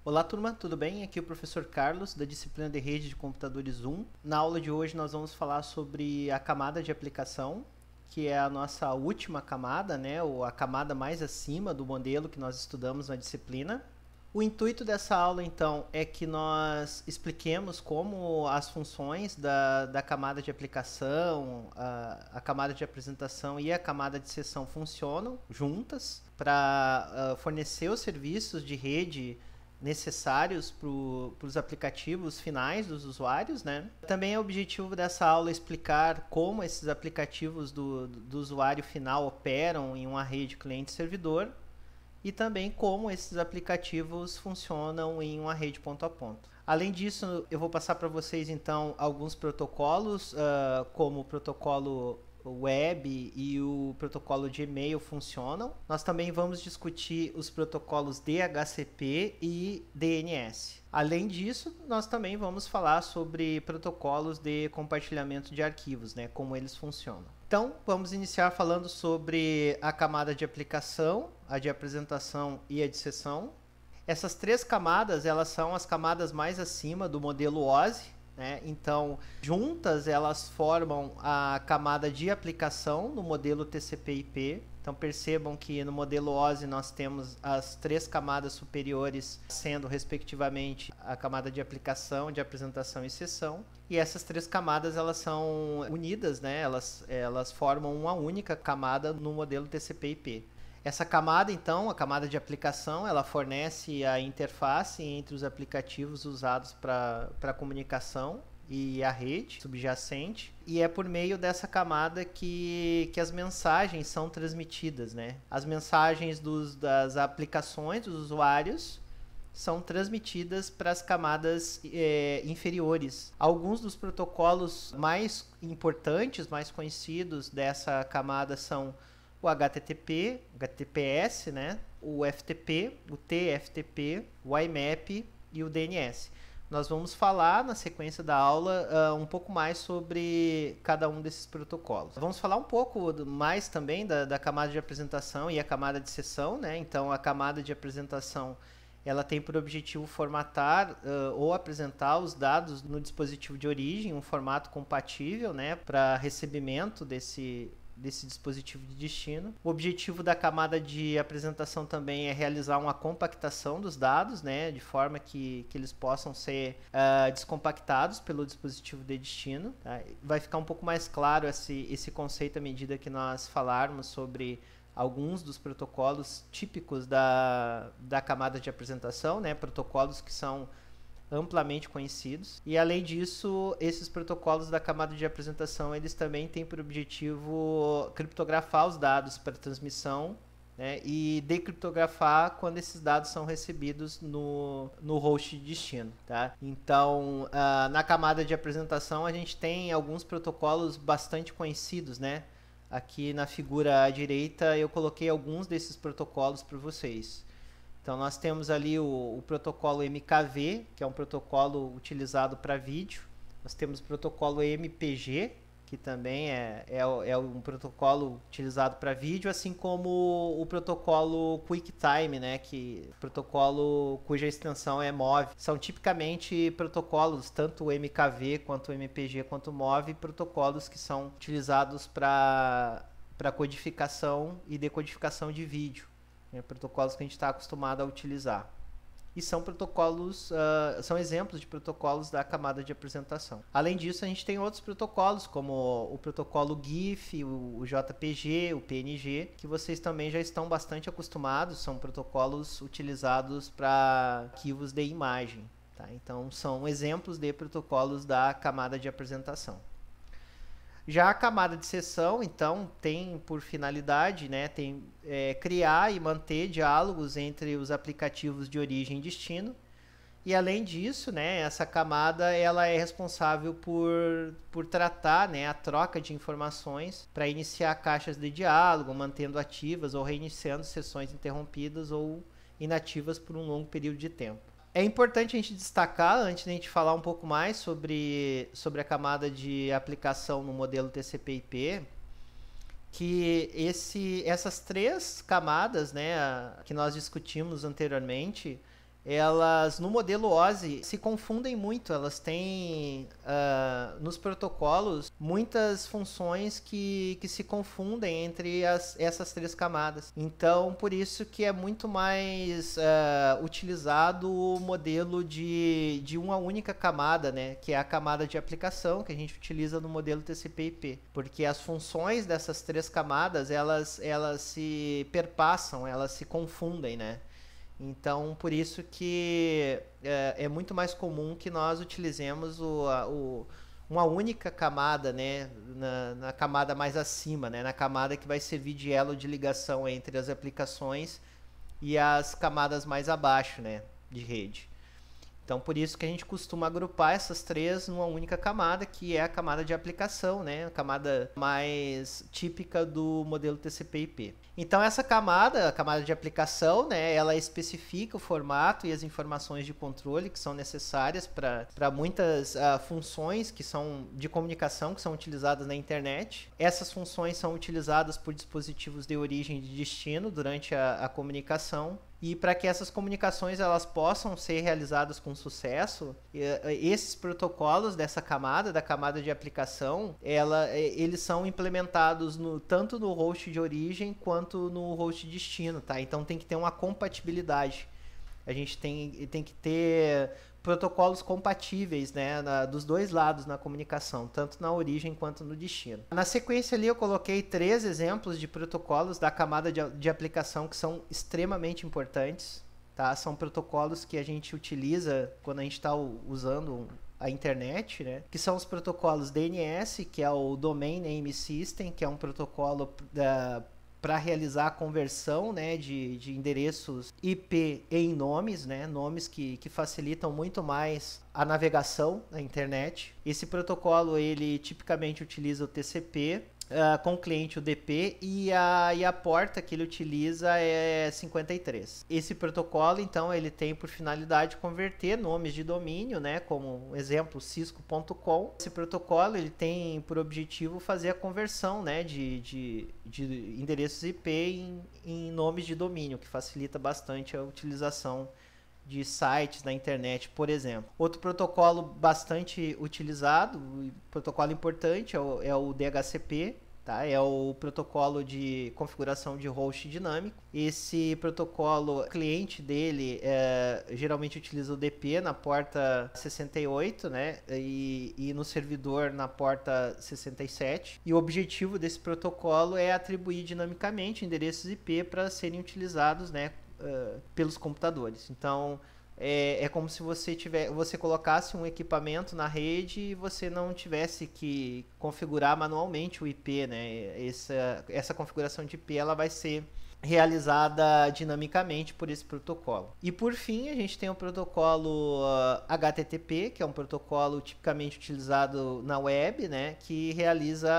Olá turma, tudo bem? Aqui é o professor Carlos, da disciplina de Rede de Computadores 1. Na aula de hoje nós vamos falar sobre a camada de aplicação, que é a nossa última camada, né? Ou a camada mais acima do modelo que nós estudamos na disciplina. O intuito dessa aula, então, é que nós expliquemos como as funções da camada de aplicação, a camada de apresentação e a camada de sessão funcionam juntas para fornecer os serviços de rede necessários para os aplicativos finais dos usuários, né? Também é o objetivo dessa aula explicar como esses aplicativos do usuário final operam em uma rede cliente-servidor e também como esses aplicativos funcionam em uma rede ponto a ponto. Além disso, eu vou passar para vocês então alguns protocolos, como o protocolo web e o protocolo de e-mail funcionam. Nós também vamos discutir os protocolos DHCP e DNS. Além disso, nós também vamos falar sobre protocolos de compartilhamento de arquivos, né, como eles funcionam. Então, vamos iniciar falando sobre a camada de aplicação, a de apresentação e a de sessão. Essas três camadas, elas são as camadas mais acima do modelo OSI, né? Então, juntas elas formam a camada de aplicação no modelo TCP/IP. Então, percebam que no modelo OSI nós temos as três camadas superiores sendo, respectivamente, a camada de aplicação, de apresentação e sessão. E essas três camadas elas são unidas, né? Elas formam uma única camada no modelo TCP/IP. Essa camada, então, a camada de aplicação, ela fornece a interface entre os aplicativos usados para comunicação e a rede subjacente. E é por meio dessa camada que as mensagens são transmitidas, né? As mensagens das aplicações dos usuários são transmitidas para as camadas inferiores. Alguns dos protocolos mais importantes, mais conhecidos dessa camada são o HTTP, o HTTPS, né? O FTP, o TFTP, o IMAP e o DNS. Nós vamos falar na sequência da aula um pouco mais sobre cada um desses protocolos. Vamos falar um pouco mais também da camada de apresentação e a camada de sessão, né? Então, a camada de apresentação ela tem por objetivo formatar ou apresentar os dados no dispositivo de origem, um formato compatível, né, para recebimento desse dispositivo de destino. O objetivo da camada de apresentação também é realizar uma compactação dos dados, né, de forma que eles possam ser descompactados pelo dispositivo de destino. Tá? Vai ficar um pouco mais claro esse conceito à medida que nós falarmos sobre alguns dos protocolos típicos da camada de apresentação, né, protocolos que são amplamente conhecidos. E além disso, esses protocolos da camada de apresentação, eles também têm por objetivo criptografar os dados para transmissão, né, e decriptografar quando esses dados são recebidos no host de destino. Tá? Então, na camada de apresentação, a gente tem alguns protocolos bastante conhecidos, né? Aqui na figura à direita eu coloquei alguns desses protocolos para vocês. Então, nós temos ali o protocolo MKV, que é um protocolo utilizado para vídeo. Nós temos o protocolo MPG, que também é um protocolo utilizado para vídeo, assim como o protocolo QuickTime, né, protocolo cuja extensão é MOV. São tipicamente protocolos, tanto o MKV, quanto o MPG, quanto o MOV, protocolos que são utilizados para codificação e decodificação de vídeo. Protocolos que a gente está acostumado a utilizar. E são protocolos, são exemplos de protocolos da camada de apresentação. Além disso, a gente tem outros protocolos, como o protocolo GIF, o JPG, o PNG, que vocês também já estão bastante acostumados, são protocolos utilizados para arquivos de imagem. Tá? Então, são exemplos de protocolos da camada de apresentação. Já a camada de sessão, então, tem por finalidade, né, criar e manter diálogos entre os aplicativos de origem e destino. E além disso, né, essa camada ela é responsável por tratar, né, a troca de informações para iniciar caixas de diálogo, mantendo ativas ou reiniciando sessões interrompidas ou inativas por um longo período de tempo. É importante a gente destacar, antes de a gente falar um pouco mais sobre a camada de aplicação no modelo TCP/IP, que essas três camadas, né, que nós discutimos anteriormente, elas no modelo OSI se confundem muito, elas têm nos protocolos muitas funções que se confundem entre essas três camadas. Então, por isso que é muito mais utilizado o modelo de uma única camada, né, que é a camada de aplicação que a gente utiliza no modelo TCP/IP, porque as funções dessas três camadas elas se perpassam, elas se confundem, né? Então, por isso que é muito mais comum que nós utilizemos uma única camada, né, na camada mais acima, né, na camada que vai servir de elo de ligação entre as aplicações e as camadas mais abaixo, né, de rede. Então, por isso que a gente costuma agrupar essas três numa única camada, que é a camada de aplicação, né? A camada mais típica do modelo TCP/IP. Então, essa camada, a camada de aplicação, né? Ela especifica o formato e as informações de controle que são necessárias para muitas funções que são de comunicação que são utilizadas na internet. Essas funções são utilizadas por dispositivos de origem e de destino durante a comunicação. E para que essas comunicações elas possam ser realizadas com sucesso, esses protocolos dessa camada, da camada de aplicação, eles são implementados tanto no host de origem quanto no host de destino, tá? Então tem que ter uma compatibilidade. A gente tem que ter protocolos compatíveis, né, dos dois lados na comunicação, tanto na origem quanto no destino. Na sequência ali eu coloquei 3 exemplos de protocolos da camada de aplicação que são extremamente importantes, tá? São protocolos que a gente utiliza quando a gente está usando a internet, né? Que são os protocolos DNS, que é o Domain Name System, que é um protocolo para realizar a conversão, né, de endereços IP em nomes, né, nomes que facilitam muito mais a navegação na internet. Esse protocolo ele tipicamente utiliza o TCP, com o cliente o DP e a porta que ele utiliza é 53. Esse protocolo, então, ele tem por finalidade converter nomes de domínio, né, como exemplo cisco.com. Esse protocolo ele tem por objetivo fazer a conversão, né, de endereços IP em nomes de domínio, que facilita bastante a utilização de sites na internet, por exemplo. Outro protocolo bastante utilizado, protocolo importante, é o DHCP, tá? É o protocolo de configuração de host dinâmico. Esse protocolo, o cliente dele geralmente utiliza o DP na porta 68, né? E no servidor na porta 67. E o objetivo desse protocolo é atribuir dinamicamente endereços IP para serem utilizados, né, pelos computadores. Então é como se você colocasse um equipamento na rede e você não tivesse que configurar manualmente o IP, né? Essa configuração de IP ela vai ser realizada dinamicamente por esse protocolo. E por fim, a gente tem o protocolo HTTP, que é um protocolo tipicamente utilizado na web, né, que realiza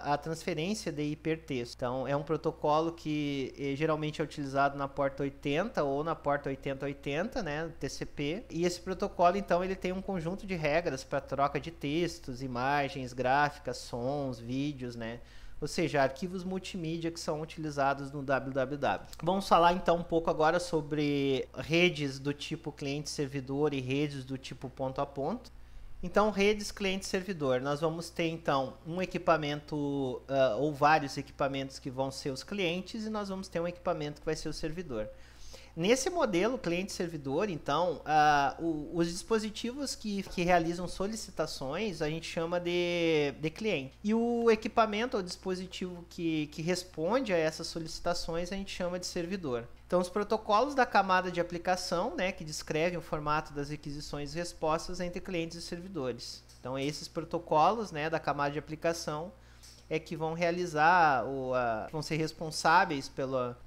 a transferência de hipertexto. Então, é um protocolo que geralmente é utilizado na porta 80 ou na porta 8080, né, TCP. E esse protocolo, então, ele tem um conjunto de regras para troca de textos, imagens, gráficas, sons, vídeos, né, ou seja, arquivos multimídia que são utilizados no www. Vamos falar então um pouco agora sobre redes do tipo cliente-servidor e redes do tipo ponto a ponto. Então, redes cliente-servidor, nós vamos ter então um equipamento ou vários equipamentos que vão ser os clientes e nós vamos ter um equipamento que vai ser o servidor. Nesse modelo cliente-servidor, então, os dispositivos que realizam solicitações a gente chama de cliente. E o equipamento ou dispositivo que responde a essas solicitações a gente chama de servidor. Então, os protocolos da camada de aplicação, né, que descrevem o formato das requisições e respostas entre clientes e servidores. Então, esses protocolos, né, da camada de aplicação é que vão realizar, vão ser responsáveis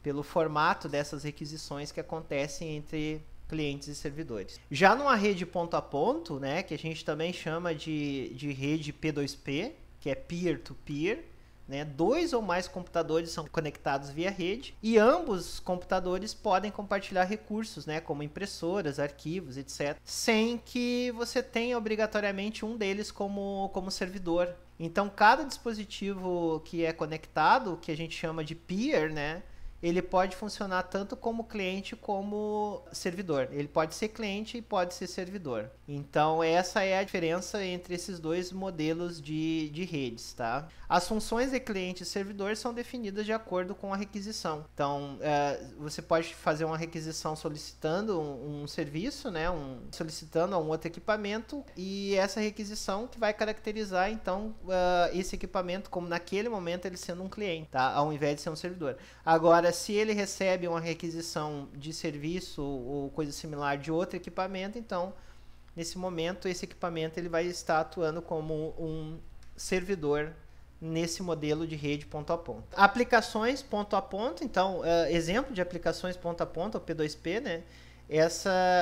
pelo formato dessas requisições que acontecem entre clientes e servidores. Já numa rede ponto a ponto, né, que a gente também chama de rede P2P, que é peer-to-peer, né, 2 ou mais computadores são conectados via rede e ambos computadores podem compartilhar recursos, né, como impressoras, arquivos, etc., sem que você tenha obrigatoriamente um deles como servidor. Então, cada dispositivo que é conectado, que a gente chama de peer, né, ele pode funcionar tanto como cliente como servidor. Ele pode ser cliente e pode ser servidor. Então, essa é a diferença entre esses dois modelos de redes, tá? As funções de cliente e servidor são definidas de acordo com a requisição. Então, você pode fazer uma requisição solicitando um serviço, né? Solicitando um outro equipamento, e essa requisição que vai caracterizar, então, esse equipamento como naquele momento ele sendo um cliente, tá? Ao invés de ser um servidor. Agora, se ele recebe uma requisição de serviço ou coisa similar de outro equipamento, então, nesse momento, esse equipamento ele vai estar atuando como um servidor nesse modelo de rede ponto a ponto. Aplicações ponto a ponto, então, exemplo de aplicações ponto a ponto, o P2P, né?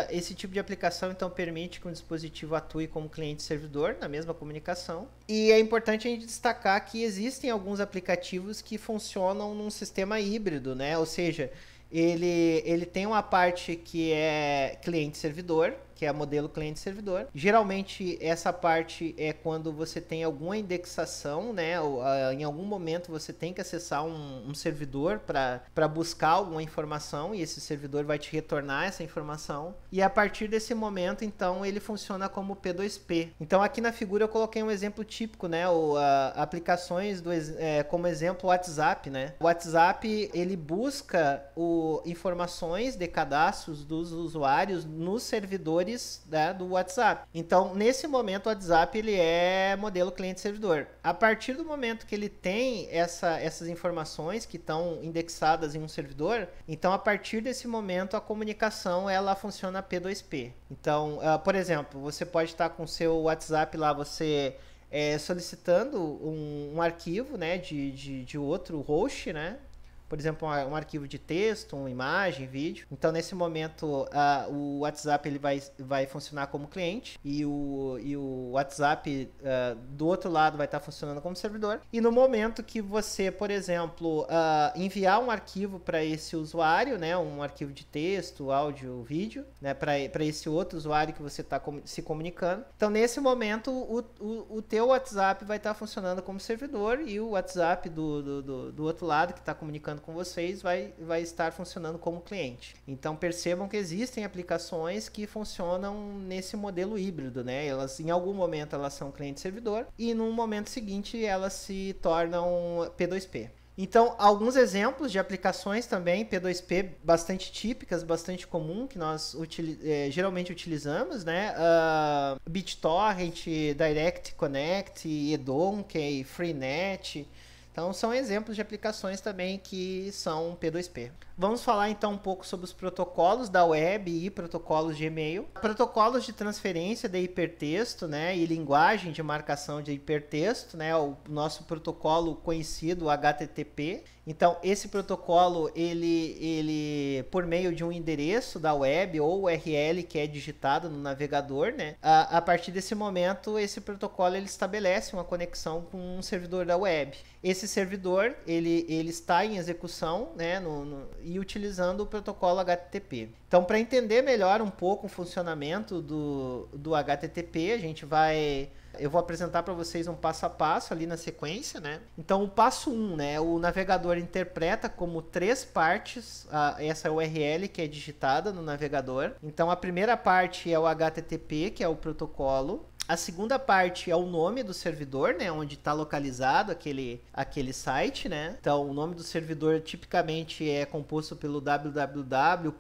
Esse tipo de aplicação, então, permite que um dispositivo atue como cliente e servidor na mesma comunicação. E é importante a gente destacar que existem alguns aplicativos que funcionam num sistema híbrido, né? Ou seja, ele tem uma parte que é cliente-servidor, que é modelo cliente-servidor. Geralmente, essa parte é quando você tem alguma indexação, né? Ou, em algum momento você tem que acessar um servidor para buscar alguma informação, e esse servidor vai te retornar essa informação. E a partir desse momento, então, ele funciona como P2P. Então, aqui na figura eu coloquei um exemplo típico, né? Aplicações como exemplo o WhatsApp, né? O WhatsApp, ele busca informações de cadastros dos usuários nos servidores, né, do WhatsApp. Então, nesse momento, o WhatsApp ele é modelo cliente-servidor. A partir do momento que ele tem essas informações que estão indexadas em um servidor, então, a partir desse momento, a comunicação ela funciona P2P. Então, por exemplo, você pode estar com o seu WhatsApp lá, você solicitando um arquivo, né, de outro host, né? Por exemplo, um arquivo de texto, uma imagem, vídeo. Então, nesse momento, o WhatsApp ele vai funcionar como cliente, e o WhatsApp do outro lado vai estar funcionando como servidor. E no momento que você, por exemplo, enviar um arquivo para esse usuário, né, um arquivo de texto, áudio, vídeo, né, para esse outro usuário que você está se comunicando. Então, nesse momento, o teu WhatsApp vai estar funcionando como servidor, e o WhatsApp do outro lado que está comunicando com vocês vai estar funcionando como cliente. Então percebam que existem aplicações que funcionam nesse modelo híbrido, né? Elas em algum momento elas são cliente-servidor, e no momento seguinte elas se tornam P2P. Então, alguns exemplos de aplicações também P2P bastante típicas, bastante comum, que nós geralmente utilizamos, né? BitTorrent, Direct Connect, eDonkey, Freenet. Então, são exemplos de aplicações também que são P2P. Vamos falar então um pouco sobre os protocolos da web e protocolos de e-mail. Protocolos de transferência de hipertexto, né, e linguagem de marcação de hipertexto, né, o nosso protocolo conhecido, o HTTP. Então, esse protocolo, ele por meio de um endereço da web ou URL que é digitado no navegador, né, a partir desse momento, esse protocolo ele estabelece uma conexão com um servidor da web. Esse servidor, ele está em execução, né, e utilizando o protocolo HTTP. Então, para entender melhor um pouco o funcionamento do HTTP, eu vou apresentar para vocês um passo a passo ali na sequência, né? Então, o passo 1, né? O navegador interpreta como 3 partes essa URL que é digitada no navegador. Então, a primeira parte é o HTTP, que é o protocolo. A segunda parte é o nome do servidor, né, onde está localizado aquele site, né? Então, o nome do servidor tipicamente é composto pelo www.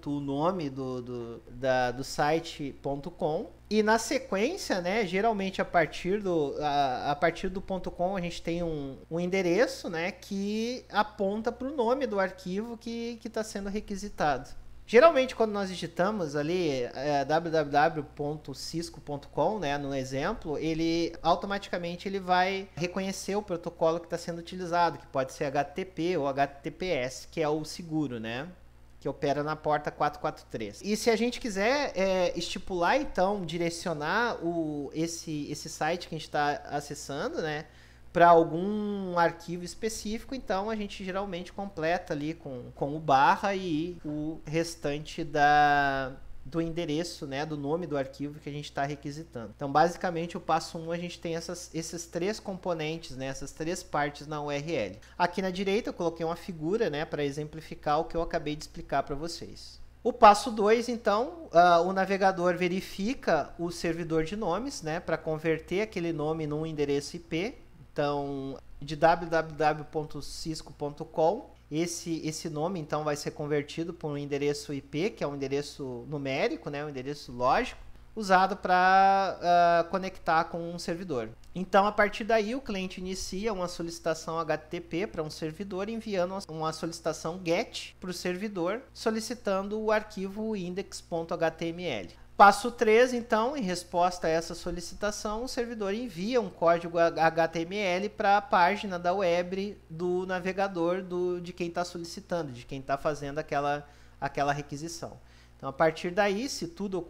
O nome do site.com. E na sequência, né, geralmente a partir do .com a gente tem um endereço, né, que aponta para o nome do arquivo que está sendo requisitado. Geralmente, quando nós digitamos ali www.cisco.com, né, no exemplo, ele automaticamente vai reconhecer o protocolo que está sendo utilizado, que pode ser HTTP ou HTTPS, que é o seguro, né, que opera na porta 443. E se a gente quiser estipular, então, direcionar esse site que a gente está acessando, né, para algum arquivo específico, então a gente geralmente completa ali com o barra e o restante do endereço, né, do nome do arquivo que a gente está requisitando. Então, basicamente, o passo 1 a gente tem esses três componentes, né, essas três partes na URL. Aqui na direita eu coloquei uma figura, né, para exemplificar o que eu acabei de explicar para vocês. O passo 2, então, o navegador verifica o servidor de nomes, né, para converter aquele nome num endereço IP. Então, de www.cisco.com, esse nome, então, vai ser convertido para um endereço IP, que é um endereço numérico, né, um endereço lógico, usado para conectar com um servidor. Então, a partir daí, o cliente inicia uma solicitação HTTP para um servidor, enviando uma solicitação GET para o servidor, solicitando o arquivo index.html. Passo 3, então, em resposta a essa solicitação, o servidor envia um código HTML para a página da web do navegador de quem está solicitando, de quem está fazendo aquela requisição. Então, a partir daí, se tudo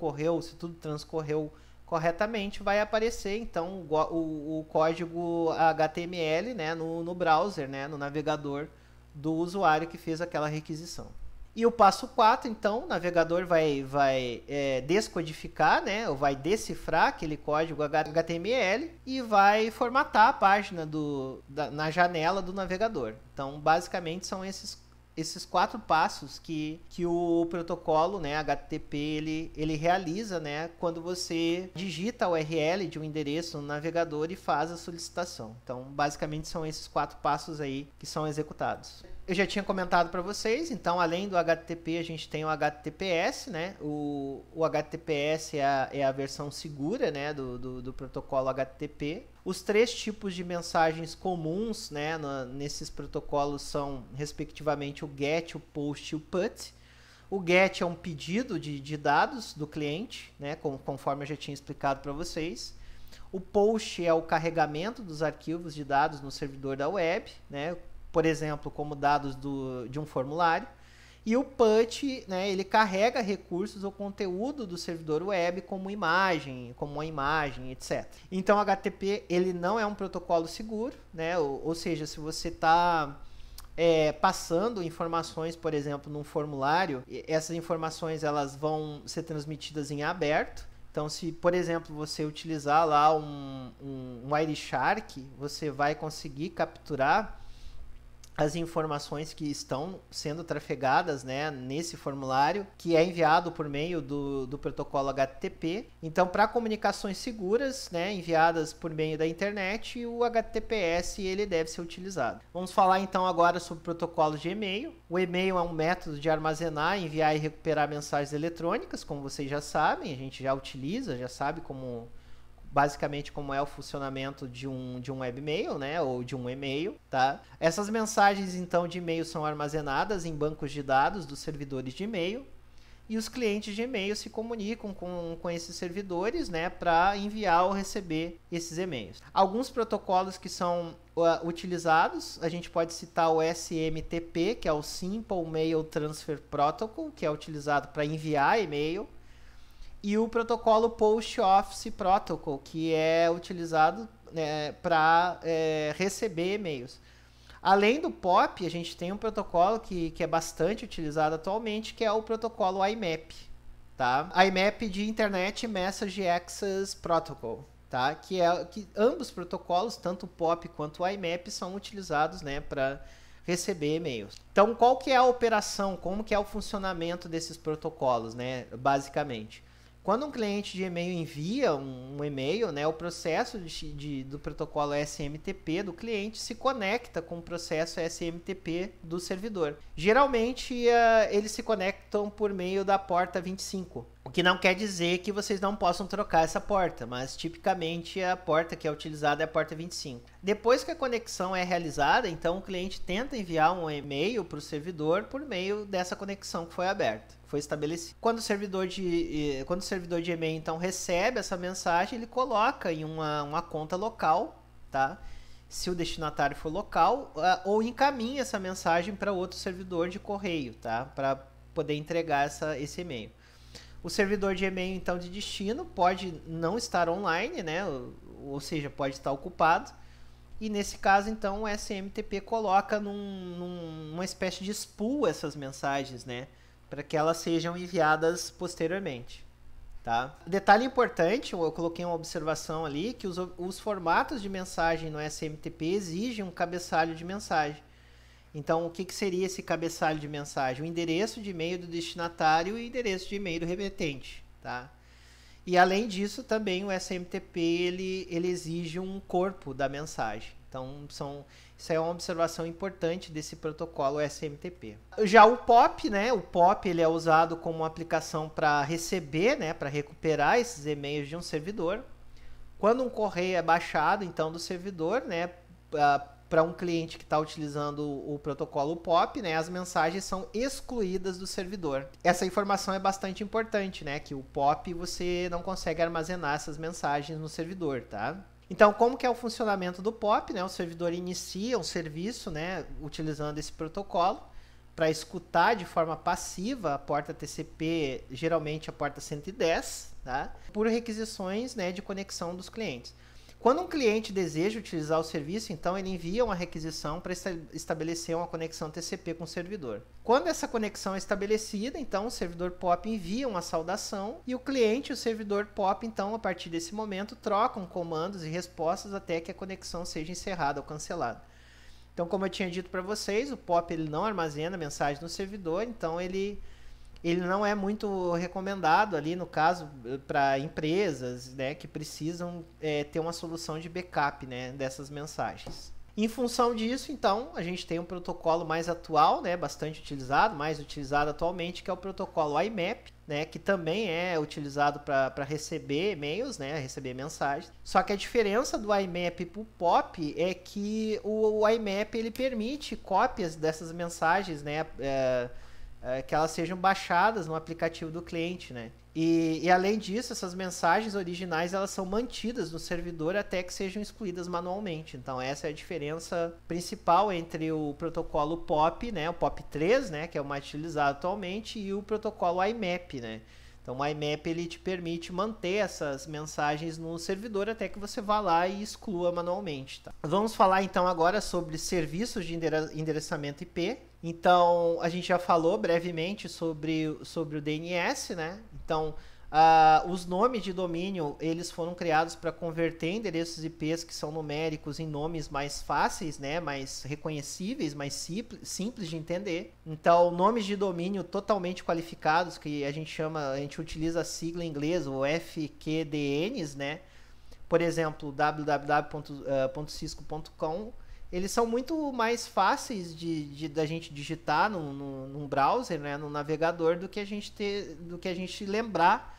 transcorreu corretamente, vai aparecer, então, o código HTML, né, no browser, né, no navegador do usuário que fez aquela requisição. E o passo 4, então, o navegador vai descodificar, né, ou vai decifrar aquele código HTML e vai formatar a página na janela do navegador. Então, basicamente, são esses 4 passos que o protocolo, né, HTTP ele realiza, né, quando você digita a URL de um endereço no navegador e faz a solicitação. Então, basicamente, são esses 4 passos aí que são executados. Eu já tinha comentado para vocês, então, além do HTTP, a gente tem o HTTPS, né? O HTTPS é a versão segura, né, do protocolo HTTP. Os 3 tipos de mensagens comuns, né, nesses protocolos são, respectivamente, o GET, o POST e o PUT. O GET é um pedido de dados do cliente, né, conforme eu já tinha explicado para vocês. O POST é o carregamento dos arquivos de dados no servidor da web, né, por exemplo, como dados de um formulário. E o PUT, né, ele carrega recursos ou conteúdo do servidor web como uma imagem, etc. Então, o HTTP ele não é um protocolo seguro, né, ou seja, se você está passando informações, por exemplo, num formulário, essas informações elas vão ser transmitidas em aberto. Então, se, por exemplo, você utilizar lá um Wireshark, você vai conseguir capturar as informações que estão sendo trafegadas, né, nesse formulário, que é enviado por meio do protocolo HTTP. Então, para comunicações seguras, né, enviadas por meio da internet, o HTTPS ele deve ser utilizado. Vamos falar então agora sobre protocolos de e-mail. O e-mail é um método de armazenar, enviar e recuperar mensagens eletrônicas, como vocês já sabem, a gente já utiliza, já sabe basicamente como é o funcionamento de um webmail, né, ou de um e-mail, tá? Essas mensagens, então, de e-mail são armazenadas em bancos de dados dos servidores de e-mail e os clientes de e-mail se comunicam com esses servidores, né, para enviar ou receber esses e-mails. Alguns protocolos que são utilizados, a gente pode citar o SMTP, que é o Simple Mail Transfer Protocol, que é utilizado para enviar e-mail, e o protocolo Post Office Protocol, que é utilizado para receber e-mails. Além do POP, a gente tem um protocolo que é bastante utilizado atualmente, que é o protocolo IMAP. Tá? IMAP de Internet Message Access Protocol. Tá? Que ambos protocolos, tanto o POP quanto o IMAP, são utilizados, né, para receber e-mails. Então, qual que é a operação, como que é o funcionamento desses protocolos, né, basicamente? Quando um cliente de e-mail envia um e-mail, né, o processo do protocolo SMTP do cliente se conecta com o processo SMTP do servidor. Geralmente, eles se conectam por meio da porta 25, o que não quer dizer que vocês não possam trocar essa porta, mas tipicamente a porta que é utilizada é a porta 25. Depois que a conexão é realizada, então o cliente tenta enviar um e-mail para o servidor por meio dessa conexão que foi aberta. Foi estabelecido. Quando o servidor de e-mail então recebe essa mensagem, ele coloca em uma conta local, tá? Se o destinatário for local, ou encaminha essa mensagem para outro servidor de correio, tá? Para poder entregar esse e-mail. O servidor de e-mail então de destino pode não estar online, né? Ou seja, pode estar ocupado. E nesse caso, então, o SMTP coloca numa espécie de spool essas mensagens, né, para que elas sejam enviadas posteriormente. Tá? Detalhe importante, eu coloquei uma observação ali, que os formatos de mensagem no SMTP exigem um cabeçalho de mensagem. Então, o que seria esse cabeçalho de mensagem? O endereço de e-mail do destinatário e o endereço de e-mail do remetente. Tá? E, além disso, também o SMTP ele exige um corpo da mensagem. Então, isso é uma observação importante desse protocolo SMTP. Já o POP, né? O POP ele é usado como uma aplicação para receber, né? Para recuperar esses e-mails de um servidor. Quando um correio é baixado, então, do servidor, né? Para um cliente que está utilizando o protocolo POP, né? As mensagens são excluídas do servidor. Essa informação é bastante importante, né? Que o POP você não consegue armazenar essas mensagens no servidor, tá? Então, como que é o funcionamento do POP? Né? O servidor inicia um serviço, né, utilizando esse protocolo para escutar de forma passiva a porta TCP, geralmente a porta 110, tá? Por requisições, né, de conexão dos clientes. Quando um cliente deseja utilizar o serviço, então ele envia uma requisição para estabelecer uma conexão TCP com o servidor. Quando essa conexão é estabelecida, então o servidor POP envia uma saudação e o cliente e o servidor POP, então, a partir desse momento, trocam comandos e respostas até que a conexão seja encerrada ou cancelada. Então, como eu tinha dito para vocês, o POP ele não armazena mensagem no servidor, então ele não é muito recomendado ali, no caso, para empresas, né, que precisam ter uma solução de backup, né, dessas mensagens. Em função disso, então, a gente tem um protocolo mais atual, né, bastante utilizado, mais utilizado atualmente, que é o protocolo IMAP, né, que também é utilizado para receber e-mails, né, receber mensagens. Só que a diferença do IMAP para o POP é que o IMAP ele permite cópias dessas mensagens, né, que elas sejam baixadas no aplicativo do cliente, né? E além disso, essas mensagens originais elas são mantidas no servidor até que sejam excluídas manualmente. Então essa é a diferença principal entre o protocolo POP, né, o POP 3, né, que é o mais utilizado atualmente, e o protocolo IMAP, né? Então o IMAP ele te permite manter essas mensagens no servidor até que você vá lá e exclua manualmente. Tá? Vamos falar então agora sobre serviços de endereçamento IP. Então a gente já falou brevemente sobre o DNS, né? Então os nomes de domínio eles foram criados para converter endereços IPs que são numéricos em nomes mais fáceis, né, mais reconhecíveis, mais simples de entender. Então nomes de domínio totalmente qualificados, que a gente utiliza a sigla em inglês, o FQDNs, né? Por exemplo, www.cisco.com, eles são muito mais fáceis da gente digitar num browser, né, no navegador, do que a gente lembrar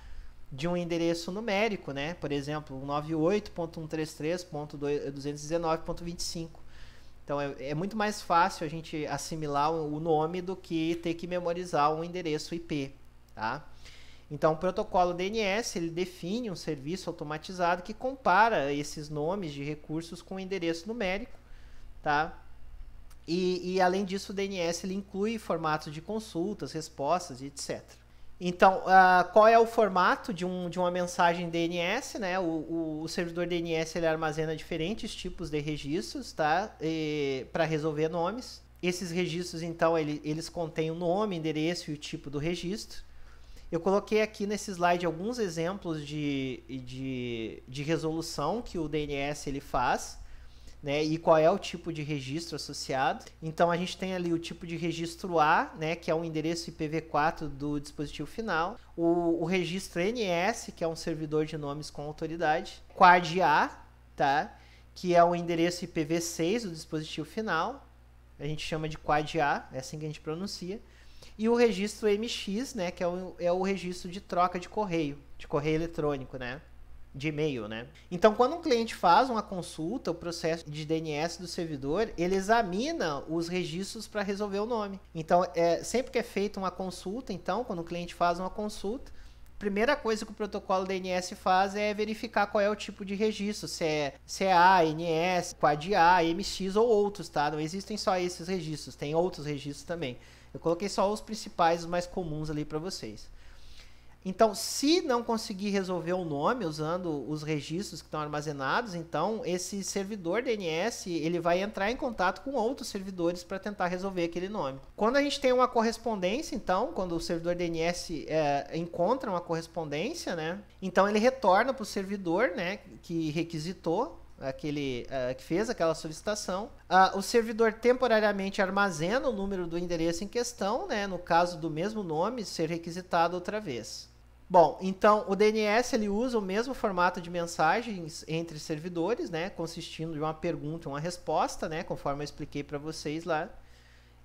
de um endereço numérico, né? Por exemplo, 98.133.219.25. Então é muito mais fácil a gente assimilar o nome do que ter que memorizar um endereço IP, tá? Então o protocolo DNS ele define um serviço automatizado que compara esses nomes de recursos com o endereço numérico, tá? E além disso o DNS ele inclui formatos de consultas, respostas e etc. Então, qual é o formato de uma mensagem DNS, né? O servidor DNS ele armazena diferentes tipos de registros, tá? Para resolver nomes. Esses registros, então, eles contêm o nome, endereço e o tipo do registro. Eu coloquei aqui nesse slide alguns exemplos de resolução que o DNS ele faz, né, e qual é o tipo de registro associado. Então a gente tem ali o tipo de registro A, né, que é o endereço IPv4 do dispositivo final, o registro NS, que é um servidor de nomes com autoridade, Quad A, tá, que é o endereço IPv6 do dispositivo final, a gente chama de Quad A, é assim que a gente pronuncia, e o registro MX, né, que é o registro de troca de correio eletrônico, né, de e-mail, né? Então, quando um cliente faz uma consulta, o processo de DNS do servidor, ele examina os registros para resolver o nome. Então, sempre que é feita uma consulta, então, quando o cliente faz uma consulta, a primeira coisa que o protocolo DNS faz é verificar qual é o tipo de registro, se é A, NS, Quad A, MX ou outros, tá? Não existem só esses registros, tem outros registros também. Eu coloquei só os principais, os mais comuns ali para vocês. Então, se não conseguir resolver o nome usando os registros que estão armazenados, então esse servidor DNS ele vai entrar em contato com outros servidores para tentar resolver aquele nome. Quando a gente tem uma correspondência, então, quando o servidor DNS encontra uma correspondência, né, então ele retorna para o servidor, né, que requisitou, aquele que fez aquela solicitação. O servidor temporariamente armazena o número do endereço em questão, né, no caso do mesmo nome ser requisitado outra vez. Bom, então o DNS ele usa o mesmo formato de mensagens entre servidores, né, consistindo de uma pergunta e uma resposta, né, conforme eu expliquei para vocês lá.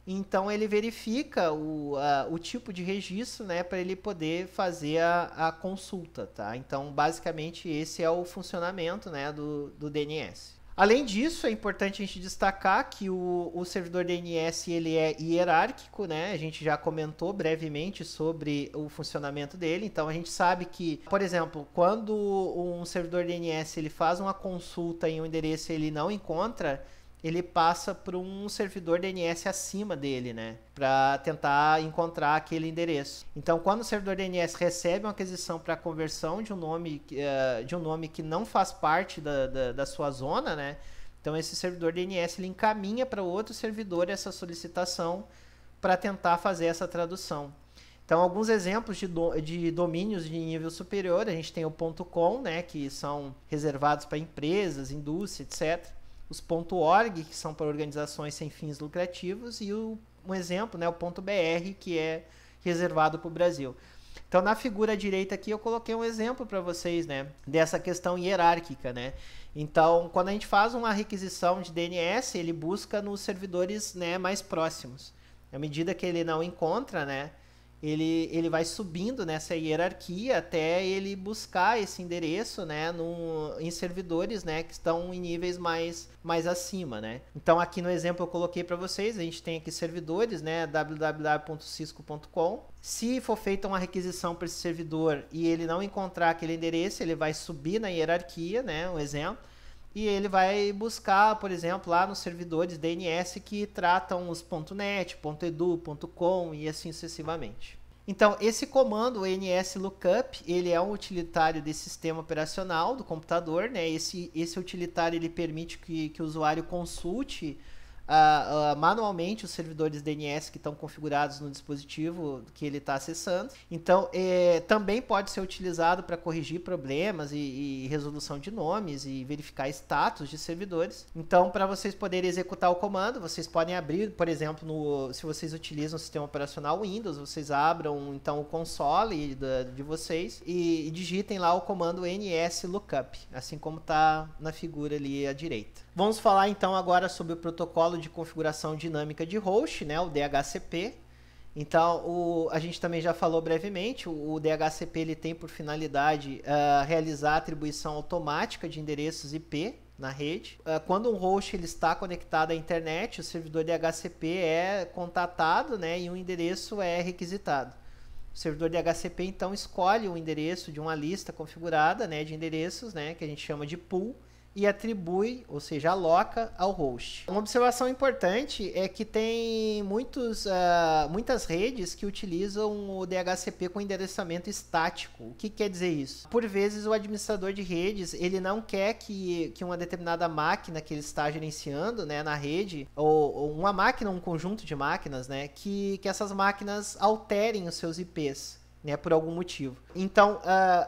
Então ele verifica o tipo de registro, né, para ele poder fazer a consulta, tá? Então basicamente esse é o funcionamento, né, do DNS. Além disso, é importante a gente destacar que o servidor DNS ele é hierárquico, né? A gente já comentou brevemente sobre o funcionamento dele. Então a gente sabe que, por exemplo, quando um servidor DNS ele faz uma consulta em um endereço e ele não encontra, ele passa para um servidor DNS acima dele, né, para tentar encontrar aquele endereço. Então, quando o servidor DNS recebe uma aquisição para conversão de um nome que não faz parte da sua zona, né, então esse servidor DNS ele encaminha para outro servidor essa solicitação para tentar fazer essa tradução. Então, alguns exemplos de domínios de nível superior, a gente tem o .com, né, que são reservados para empresas, indústria, etc. Os .org, que são para organizações sem fins lucrativos, e um exemplo, né, o .br, que é reservado para o Brasil. Então, na figura direita aqui, eu coloquei um exemplo para vocês, né, dessa questão hierárquica, né. Então, quando a gente faz uma requisição de DNS, ele busca nos servidores, né, mais próximos. À medida que ele não encontra, né, ele vai subindo nessa hierarquia até ele buscar esse endereço, né, em servidores, né, que estão em níveis mais acima, né. Então aqui no exemplo eu coloquei para vocês, a gente tem aqui servidores, né, www.cisco.com. Se for feita uma requisição para esse servidor e ele não encontrar aquele endereço, ele vai subir na hierarquia, né, um exemplo. E ele vai buscar, por exemplo, lá nos servidores DNS que tratam os .net, .edu, .com e assim sucessivamente. Então, esse comando, o nslookup, ele é um utilitário de sistema operacional do computador, né? Esse utilitário ele permite que o usuário consulte manualmente os servidores DNS que estão configurados no dispositivo que ele está acessando. Então, também pode ser utilizado para corrigir problemas e resolução de nomes e verificar status de servidores. Então, para vocês poderem executar o comando, vocês podem abrir, por exemplo, se vocês utilizam o sistema operacional Windows, vocês abram então o console de vocês e digitem lá o comando nslookup, assim como está na figura ali à direita. Vamos falar então agora sobre o protocolo de configuração dinâmica de host, né, o DHCP. Então, a gente também já falou brevemente, o DHCP ele tem por finalidade realizar a atribuição automática de endereços IP na rede. Quando um host ele está conectado à internet, o servidor DHCP é contatado, né, e um endereço é requisitado. O servidor DHCP então escolhe o endereço de uma lista configurada, né, de endereços, né, que a gente chama de pool, e atribui, ou seja, aloca ao host. Uma observação importante é que tem muitas redes que utilizam o DHCP com endereçamento estático. O que quer dizer isso? Por vezes o administrador de redes ele não quer que uma determinada máquina que ele está gerenciando, né, na rede, ou uma máquina, um conjunto de máquinas, né, que essas máquinas alterem os seus IPs. Né, por algum motivo. Então,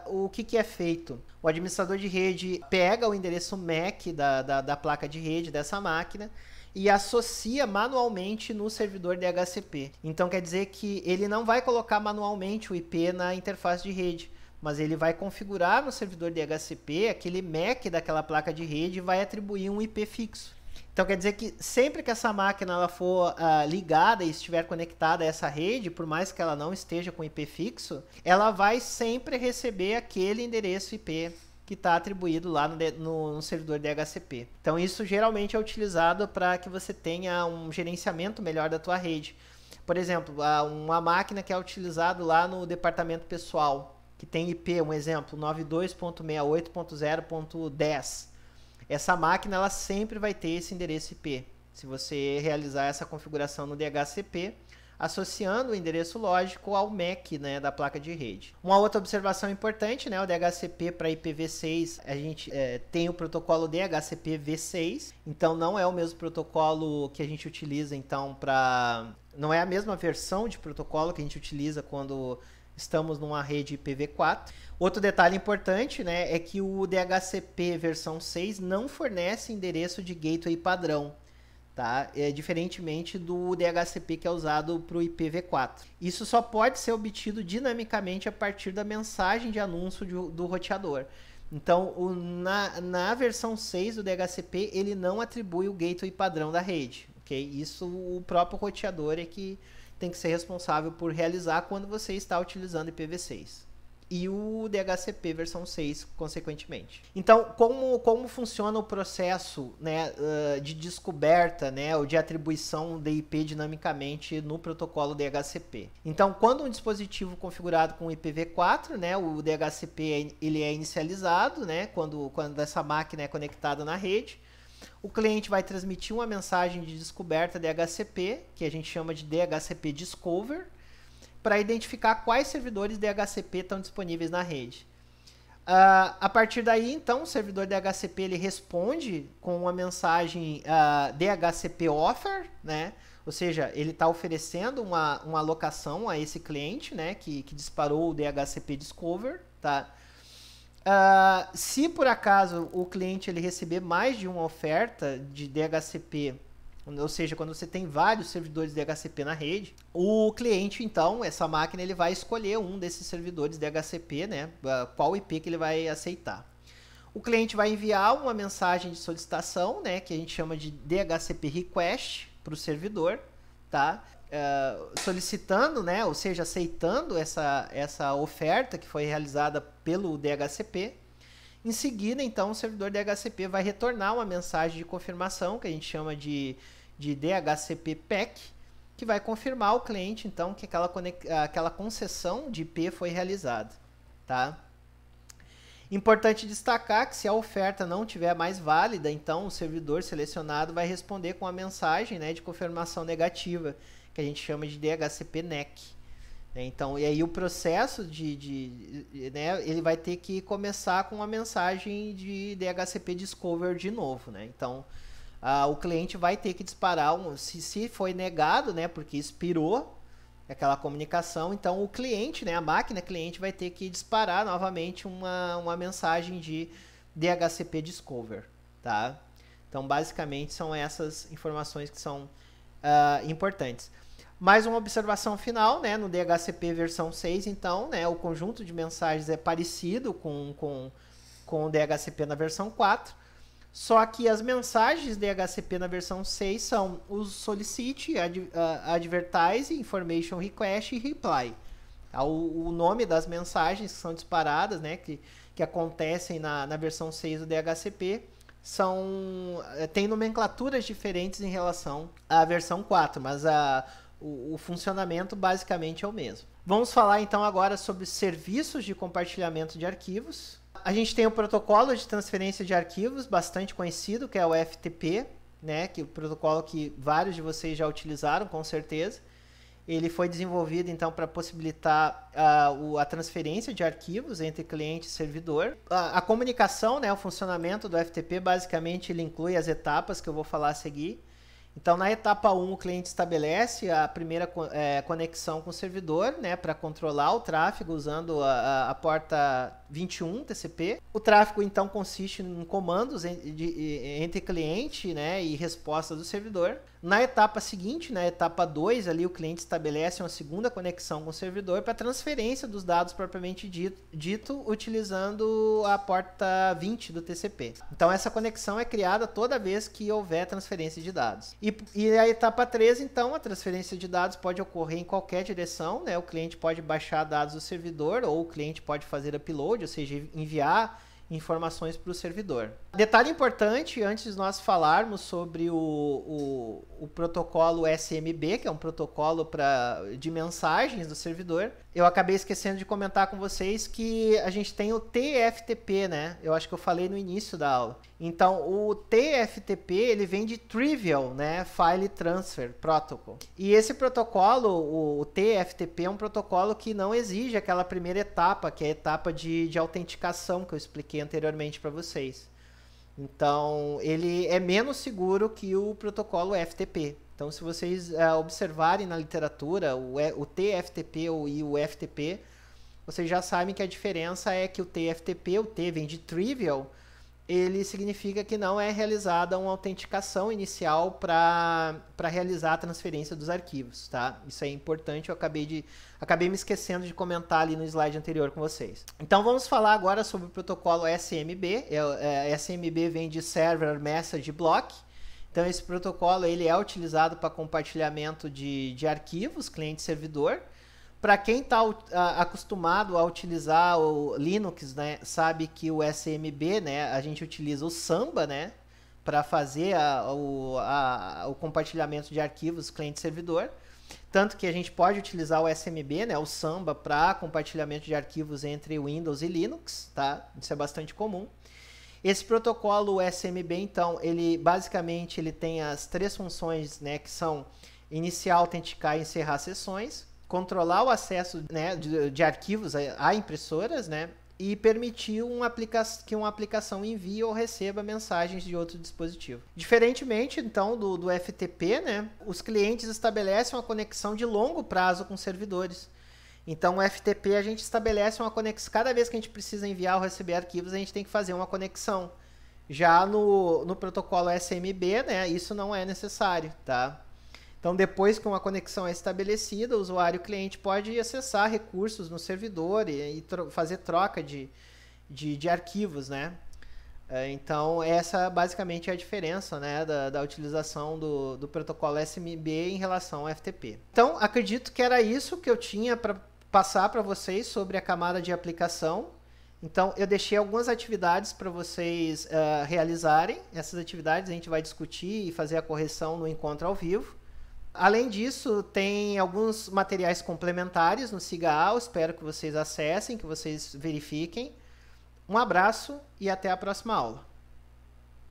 o que é feito? O administrador de rede pega o endereço MAC da placa de rede dessa máquina e associa manualmente no servidor DHCP. Então, quer dizer que ele não vai colocar manualmente o IP na interface de rede, mas ele vai configurar no servidor DHCP aquele MAC daquela placa de rede e vai atribuir um IP fixo. Então, quer dizer que sempre que essa máquina ela for ligada e estiver conectada a essa rede, por mais que ela não esteja com IP fixo, ela vai sempre receber aquele endereço IP que está atribuído lá no servidor DHCP. Então, isso geralmente é utilizado para que você tenha um gerenciamento melhor da tua rede. Por exemplo, uma máquina que é utilizada lá no departamento pessoal, que tem IP, um exemplo, 92.68.0.10. Essa máquina ela sempre vai ter esse endereço IP. Se você realizar essa configuração no DHCP, associando o endereço lógico ao MAC, né, da placa de rede. Uma outra observação importante, né, o DHCP para IPv6, a gente tem o protocolo DHCP v6, então não é o mesmo protocolo que a gente utiliza então para... Não é a mesma versão de protocolo que a gente utiliza quando estamos numa rede IPv4. Outro detalhe importante, né, é que o DHCP versão 6 não fornece endereço de gateway padrão, tá? Diferentemente do DHCP que é usado para o IPv4. Isso só pode ser obtido dinamicamente a partir da mensagem de anúncio do roteador. Então, na versão 6 do DHCP, ele não atribui o gateway padrão da rede. Okay? Isso o próprio roteador é que tem que ser responsável por realizar quando você está utilizando IPv6. E o DHCP versão 6, consequentemente. Então, como funciona o processo, né, de descoberta, né, ou de atribuição de IP dinamicamente no protocolo DHCP? Então, quando um dispositivo configurado com IPv4, né, o DHCP ele é inicializado, né, quando essa máquina é conectada na rede, o cliente vai transmitir uma mensagem de descoberta DHCP, que a gente chama de DHCP Discover, para identificar quais servidores DHCP estão disponíveis na rede. A partir daí, então, o servidor DHCP ele responde com uma mensagem DHCP Offer, né? Ou seja, ele está oferecendo uma alocação a esse cliente, né? Que disparou o DHCP Discover, tá? Se por acaso o cliente ele receber mais de uma oferta de DHCP, ou seja, quando você tem vários servidores DHCP na rede, o cliente, então, essa máquina, ele vai escolher um desses servidores DHCP, né? Qual IP que ele vai aceitar. O cliente vai enviar uma mensagem de solicitação, né? Que a gente chama de DHCP Request para o servidor, tá? Solicitando, né? Ou seja, aceitando essa oferta que foi realizada pelo DHCP. Em seguida, então, o servidor DHCP vai retornar uma mensagem de confirmação, que a gente chama de DHCP PAC, que vai confirmar ao cliente, então, que aquela concessão de IP foi realizada, tá? Importante destacar que se a oferta não estiver mais válida, então o servidor selecionado vai responder com a mensagem, né, de confirmação negativa, que a gente chama de DHCP NEC. Então, e aí o processo né, ele vai ter que começar com uma mensagem de DHCP Discover de novo, né? Então, o cliente vai ter que disparar, se foi negado, né, porque expirou aquela comunicação, então o cliente, né, a máquina cliente vai ter que disparar novamente uma mensagem de DHCP Discover, tá? Então, basicamente, são essas informações que são importantes. Mais uma observação final, né, no DHCP versão 6, então, né, o conjunto de mensagens é parecido com o DHCP na versão 4, só que as mensagens DHCP na versão 6 são os Solicit, Advertise, Information Request e Reply. O nome das mensagens que são disparadas, né, que acontecem na versão 6 do DHCP, tem nomenclaturas diferentes em relação à versão 4, mas o funcionamento basicamente é o mesmo. Vamos falar então agora sobre serviços de compartilhamento de arquivos. A gente tem o protocolo de transferência de arquivos, bastante conhecido, que é o FTP, né, que é o protocolo que vários de vocês já utilizaram, com certeza. Ele foi desenvolvido então para possibilitar a transferência de arquivos entre cliente e servidor. A comunicação, né, o funcionamento do FTP, basicamente ele inclui as etapas que eu vou falar a seguir. Então, na etapa 1, o cliente estabelece a primeira conexão com o servidor, né, para controlar o tráfego usando a porta 21 TCP. O tráfego, então, consiste em comandos entre cliente, né, e resposta do servidor. Na etapa seguinte, na etapa 2, ali o cliente estabelece uma segunda conexão com o servidor para transferência dos dados propriamente dito utilizando a porta 20 do TCP. Então, essa conexão é criada toda vez que houver transferência de dados. E a etapa 3, então, a transferência de dados pode ocorrer em qualquer direção, né? O cliente pode baixar dados do servidor ou o cliente pode fazer upload, ou seja, enviar informações para o servidor. Detalhe importante, antes de nós falarmos sobre o protocolo SMB, que é um protocolo de mensagens do servidor, eu acabei esquecendo de comentar com vocês que a gente tem o TFTP, né? Eu acho que eu falei no início da aula. Então, o TFTP, ele vem de Trivial, né? File Transfer Protocol. E esse protocolo, o TFTP, é um protocolo que não exige aquela primeira etapa, que é a etapa de autenticação que eu expliquei anteriormente para vocês. Então, ele é menos seguro que o protocolo FTP. Então, se vocês observarem na literatura o TFTP e o FTP, vocês já sabem que a diferença é que o TFTP, o T vem de Trivial, ele significa que não é realizada uma autenticação inicial para realizar a transferência dos arquivos, tá? Isso é importante, eu acabei me esquecendo de comentar ali no slide anterior com vocês. Então vamos falar agora sobre o protocolo SMB. SMB vem de Server Message Block. Então esse protocolo ele é utilizado para compartilhamento de arquivos, cliente-servidor. Para quem está acostumado a utilizar o Linux, né, sabe que o SMB, né, a gente utiliza o Samba, né, para fazer o compartilhamento de arquivos cliente-servidor. Tanto que a gente pode utilizar o SMB, né, o Samba, para compartilhamento de arquivos entre Windows e Linux, tá? Isso é bastante comum. Esse protocolo SMB, então, ele basicamente tem as três funções, né, que são iniciar, autenticar e encerrar sessões, controlar o acesso, né, de arquivos a impressoras, né, e permitir que uma aplicação envie ou receba mensagens de outro dispositivo. Diferentemente, então, do FTP, né, os clientes estabelecem uma conexão de longo prazo com servidores. Então, o FTP a gente estabelece uma conexão, cada vez que a gente precisa enviar ou receber arquivos, a gente tem que fazer uma conexão. Já no protocolo SMB, né, isso não é necessário, tá? Então, depois que uma conexão é estabelecida, o usuário cliente pode acessar recursos no servidor e fazer troca de arquivos, né? Então, essa basicamente é a diferença, né, da utilização do protocolo SMB em relação ao FTP. Então, acredito que era isso que eu tinha para passar para vocês sobre a camada de aplicação. Então, eu deixei algumas atividades para vocês realizarem. Essas atividades a gente vai discutir e fazer a correção no encontro ao vivo. Além disso, tem alguns materiais complementares no SIGA-AU. Espero que vocês acessem, que vocês verifiquem. Um abraço e até a próxima aula.